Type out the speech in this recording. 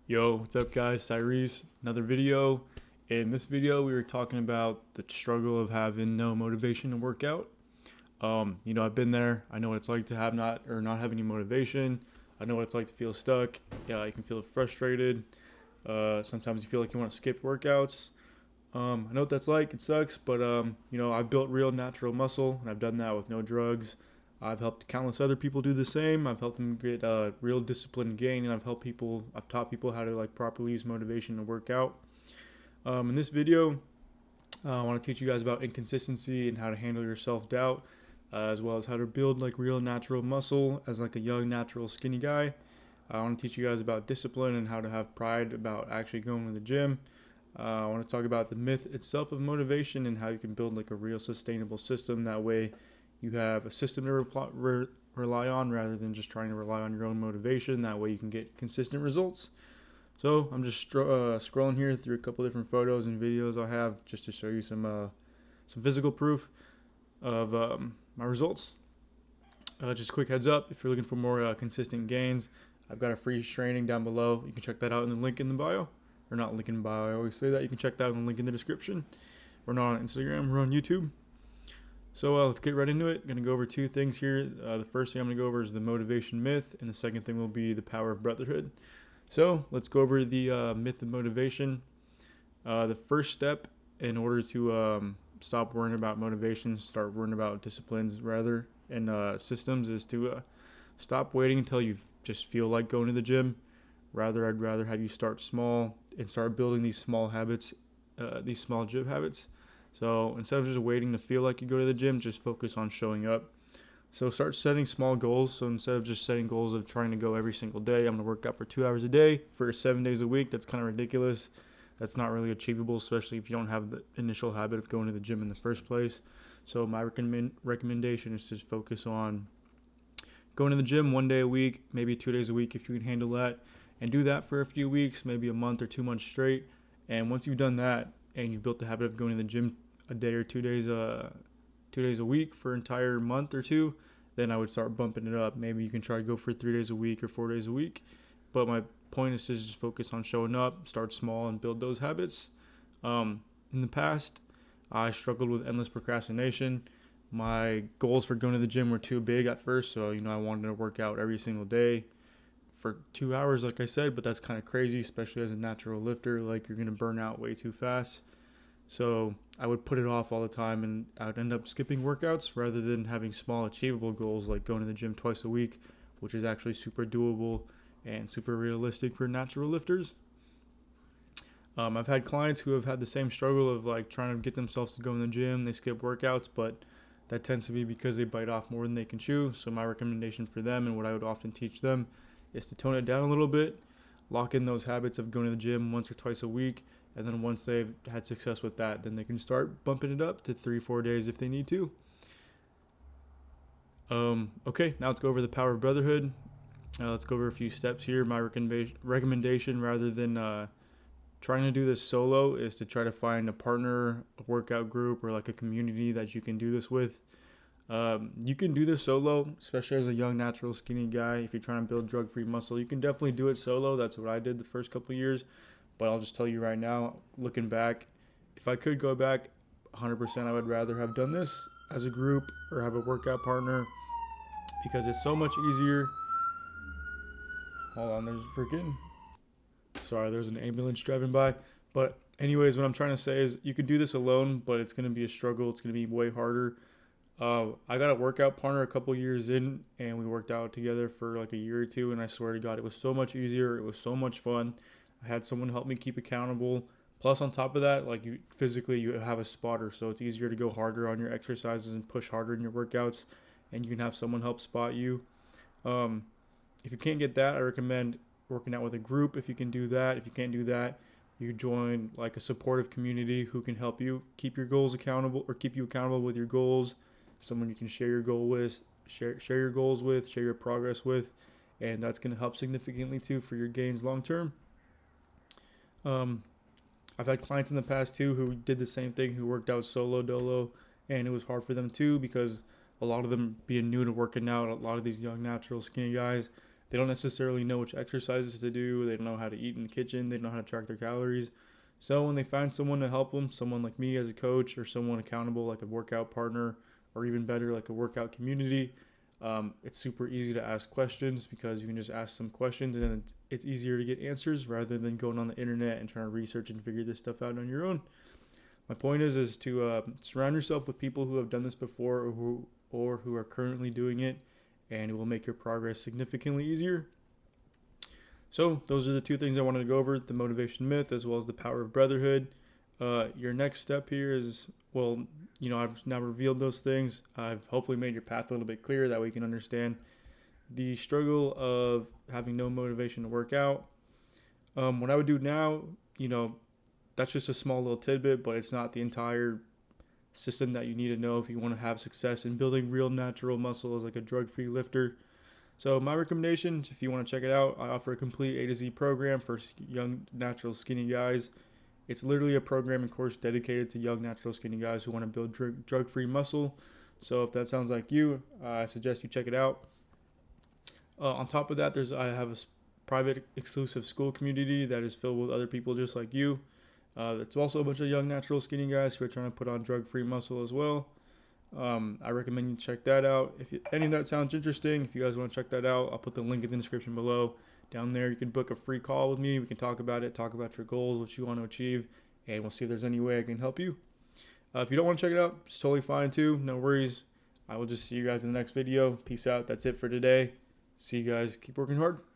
Yo, what's up guys? Tyrese, another video. In this video, we were talking about the struggle of having no motivation to work out. I've been there. I know what it's like to have not have any motivation. I know what it's like to feel stuck. Yeah, you can feel frustrated. Sometimes you feel like you want to skip workouts. I know what that's like. It sucks, but I've built real natural muscle, and I've done that with no drugs. I've helped countless other people do the same. I've helped them get real discipline and gain, and I've taught people how to like properly use motivation to work out. In this video, I want to teach you guys about inconsistency and how to handle your self doubt, as well as how to build like real natural muscle as like a young, natural, skinny guy. I want to teach you guys about discipline and how to have pride about actually going to the gym. I want to talk about the myth itself of motivation and how you can build like a real sustainable system. That way, you have a system to rely on rather than just trying to rely on your own motivation. That way, you can get consistent results. So I'm just scrolling here through a couple different photos and videos I have just to show you some physical proof of my results. Just a quick heads up, if you're looking for more consistent gains, I've got a free training down below. You can check that out in the link in the bio. Or not link in the bio, I always say that. You can check that in the link in the description. We're not on Instagram, we're on YouTube. So let's get right into it. I'm going to go over two things here. The first thing I'm going to go over is the motivation myth, and the second thing will be the power of brotherhood. So let's go over the myth of motivation. The first step in order to stop worrying about motivation, start worrying about disciplines rather, and systems is to stop waiting until you just feel like going to the gym. I'd rather have you start small and start building these small habits, these small gym habits. So instead of just waiting to feel like you go to the gym, just focus on showing up. So start setting small goals. So instead of just setting goals of trying to go every single day, I'm going to work out for 2 hours a day for 7 days a week. That's kind of ridiculous. That's not really achievable, especially if you don't have the initial habit of going to the gym in the first place. So my recommendation is to focus on going to the gym 1 day a week, maybe 2 days a week if you can handle that, and do that for a few weeks, maybe a month or 2 months straight. And once you've done that and you've built the habit of going to the gym a day or 2 days, 2 days a week for an entire month or two, then I would start bumping it up. Maybe you can try to go for 3 days a week or 4 days a week. But my point is to just focus on showing up, start small, and build those habits. In the past, I struggled with endless procrastination. My goals for going to the gym were too big at first, so I wanted to work out every single day for 2 hours, like I said, but that's kind of crazy, especially as a natural lifter. Like, you're gonna burn out way too fast. So I would put it off all the time, and I would end up skipping workouts rather than having small, achievable goals like going to the gym twice a week, which is actually super doable and super realistic for natural lifters. I've had clients who have had the same struggle of like trying to get themselves to go in the gym. They skip workouts, but that tends to be because they bite off more than they can chew. So my recommendation for them, and what I would often teach them, is to tone it down a little bit, lock in those habits of going to the gym once or twice a week, and then once they've had success with that, then they can start bumping it up to 3-4 days if they need to. Okay, now let's go over the power of brotherhood. Let's go over a few steps here. My recommendation, rather than trying to do this solo, is to try to find a partner, a workout group, or like a community that you can do this with. You can do this solo, especially as a young, natural, skinny guy. If you're trying to build drug-free muscle, you can definitely do it solo. That's what I did the first couple of years. But I'll just tell you right now, looking back, if I could go back 100%, I would rather have done this as a group or have a workout partner, because it's so much easier. Hold on, there's an ambulance driving by. But anyways, what I'm trying to say is you can do this alone, but it's going to be a struggle. It's going to be way harder. I got a workout partner a couple years in, and we worked out together for like a year or two, and I swear to God, it was so much easier. It was so much fun. I had someone help me keep accountable. Plus, on top of that, like, you have a spotter, so it's easier to go harder on your exercises and push harder in your workouts, and you can have someone help spot you. Um, if you can't get that, I recommend working out with a group. If you can do that, if you can't do that, you join like a supportive community who can help you keep your goals accountable, or keep you accountable with your goals. Someone you can share your goal with, share your goals with, share your progress with, and that's going to help significantly too for your gains long term. Um, I've had clients in the past too who did the same thing, who worked out solo dolo, and it was hard for them too, because a lot of them, being new to working out, a lot of these young natural skinny guys, they don't necessarily know which exercises to do. They don't know how to eat in the kitchen. They don't know how to track their calories. So when they find someone to help them, someone like me as a coach, or someone accountable like a workout partner, or even better like a workout community, it's super easy to ask questions because you can just ask some questions and then it's easier to get answers rather than going on the internet and trying to research and figure this stuff out on your own. My point is to surround yourself with people who have done this before or who are currently doing it, and it will make your progress significantly easier. So those are the two things I wanted to go over: the motivation myth as well as the power of brotherhood. Your next step here is, well, I've now revealed those things. I've hopefully made your path a little bit clearer. That way you can understand the struggle of having no motivation to work out. What I would do now, that's just a small little tidbit, but it's not the entire system that you need to know if you want to have success in building real natural muscle as like a drug-free lifter. So my recommendation, if you want to check it out, I offer a complete A to Z program for young, natural, skinny guys. It's literally a program and course dedicated to young, natural, skinny guys who want to build drug-free muscle. So if that sounds like you, I suggest you check it out. On top of that, I have a private, exclusive school community that is filled with other people just like you. It's also a bunch of young, natural, skinny guys who are trying to put on drug-free muscle as well. I recommend you check that out. If any of that sounds interesting, if you guys want to check that out, I'll put the link in the description below. Down there, you can book a free call with me. We can talk about it, talk about your goals, what you want to achieve, and we'll see if there's any way I can help you. If you don't want to check it out, it's totally fine too. No worries. I will just see you guys in the next video. Peace out. That's it for today. See you guys. Keep working hard.